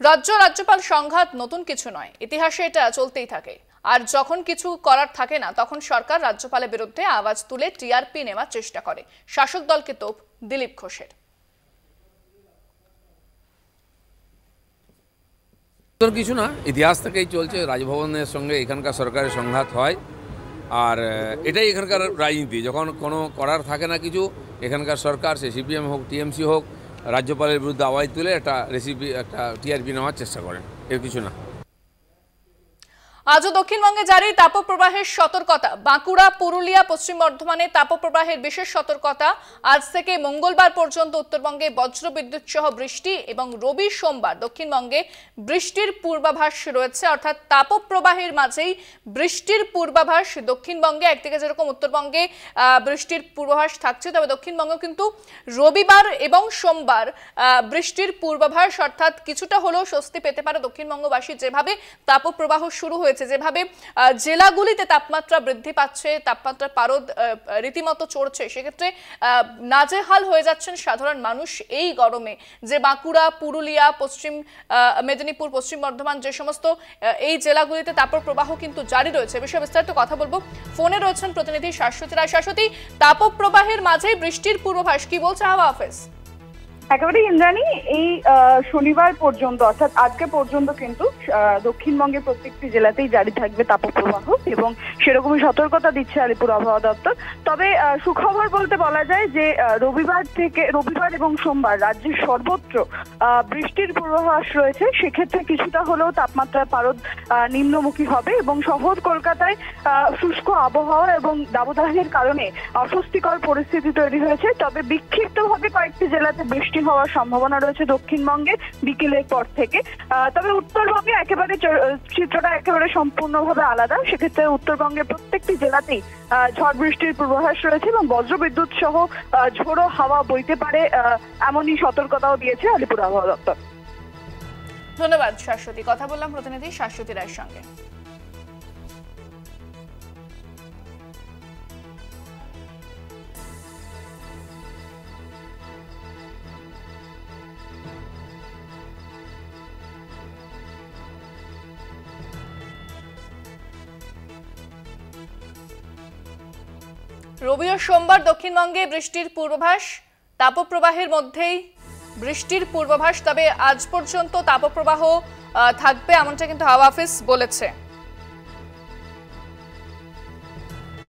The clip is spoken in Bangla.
রাজ্যপাল সংঘাত নতুন কিছু নয়, ইতিহাসে এটা চলতেই থাকে। আর যখন কিছু করার থাকে না তখন সরকার রাজ্যপালের বিরুদ্ধে আওয়াজ তুলে টিআরপি নেওয়ার চেষ্টা করে। শাসক দলকে তোপ দিলীপ ঘোষের। কিছু না, ইতিহাস থেকেই চলছে। রাজভবনের সঙ্গে এখানকার সরকারের সংঘাত হয়, আর এটাই এখানকার রাজনীতি। যখন কোনো করার থাকে না কিছু, এখানকার সরকার, সে সিপিএম হোক টিএমসি হোক, রাজ্যপালের বিরুদ্ধে আওয়াজ তুলে একটা টিআরপি নেওয়ার চেষ্টা করেন, এর কিছু না। আজও দক্ষিণবঙ্গে জারি তাপপ্রবাহের সতর্কতা। বাঁকুড়া, পুরুলিয়া, পশ্চিম বর্ধমানে তাপপ্রবাহের বিশেষ সতর্কতা। আজ থেকে মঙ্গলবার পর্যন্ত উত্তরবঙ্গে বজ্রবিদ্যুৎ সহ বৃষ্টি এবং রবি সোমবার দক্ষিণবঙ্গে বৃষ্টির পূর্বাভাস রয়েছে। অর্থাৎ তাপপ্রবাহের মাঝেই বৃষ্টির পূর্বাভাস দক্ষিণবঙ্গে। একদিকে যেরকম উত্তরবঙ্গে বৃষ্টির পূর্বাভাস থাকছে, তবে দক্ষিণবঙ্গে কিন্তু রবিবার এবং সোমবার বৃষ্টির পূর্বাভাস। অর্থাৎ কিছুটা হলেও স্বস্তি পেতে পারে দক্ষিণবঙ্গবাসী। যেভাবে তাপপ্রবাহ শুরু হয়েছে, যেভাবে জেলাগুলিতে তাপমাত্রা বৃদ্ধি পাচ্ছে, তাপমাত্রার পারদ রীতিমতো চড়ছে, সেক্ষেত্রে নাজেহাল হয়ে যাচ্ছেন সাধারণ মানুষ এই গরমে। যে বাঁকুড়া, পুরুলিয়া, পশ্চিম মেদিনীপুর, পশ্চিম বর্ধমান, যে সমস্ত এই জেলাগুলিতে তাপপ্রবাহ কিন্তু জারি রয়েছে। বিষয়ে বিস্তারিত কথা বলবো। ফোনে রয়েছেন প্রতিনিধি শাশ্বতী রায়। শাশ্বতী, তাপপ্রবাহের মাঝেই বৃষ্টির পূর্বাভাস, কি বলছে হাওয়া অফিস? একেবারে ইন্দ্রাণী, এই শনিবার পর্যন্ত অর্থাৎ আজকে পর্যন্ত কিন্তু দক্ষিণবঙ্গের প্রত্যেকটি জেলাতেই জারি থাকবে তাপপ্রবাহ এবং সেরকমই সতর্কতা দিচ্ছে আলিপুর আবহাওয়া দপ্তর। তবে সুখবর বলতে বলা যায় যে রবিবার এবং সোমবার রাজ্যের সর্বত্র বৃষ্টির পূর্বাভাস রয়েছে। সেক্ষেত্রে কিছুটা হলেও তাপমাত্রার পারদ নিম্নমুখী হবে এবং শহর কলকাতায় শুষ্ক আবহাওয়া এবং দাবদাহের কারণে অস্বস্তিকর পরিস্থিতি তৈরি হয়েছে। তবে বিক্ষিপ্তভাবে কয়েকটি জেলাতে বৃষ্টি হওয়ার সম্ভাবনা রয়েছে দক্ষিণবঙ্গে বিকেলের পর থেকে। তবে উত্তরবঙ্গে একেবারে চিত্রটা একেবারে সম্পূর্ণভাবে আলাদা। সেক্ষেত্রে উত্তরবঙ্গের প্রত্যেকটি জেলাতেই ঝড় বৃষ্টির পূর্বাভাস রয়েছে এবং বজ্রবিদ্যুৎ সহ ঝোড়ো হাওয়া বইতে পারে, এমনই সতর্কতাও দিয়েছে আলিপুর আবহাওয়া দপ্তর। ধন্যবাদ শাশ্বতী। কথা বললাম প্রতিনিধি শাশ্বতী রায়ের সঙ্গে। রবি ও সোমবার দক্ষিণবঙ্গে বৃষ্টির পূর্বাভাস, তাপপ্রবাহের মধ্যেই বৃষ্টির পূর্বাভাস। তবে আজ পর্যন্ত তাপপ্রবাহ থাকবে এমনটা কিন্তু হাওয়া অফিস বলেছে।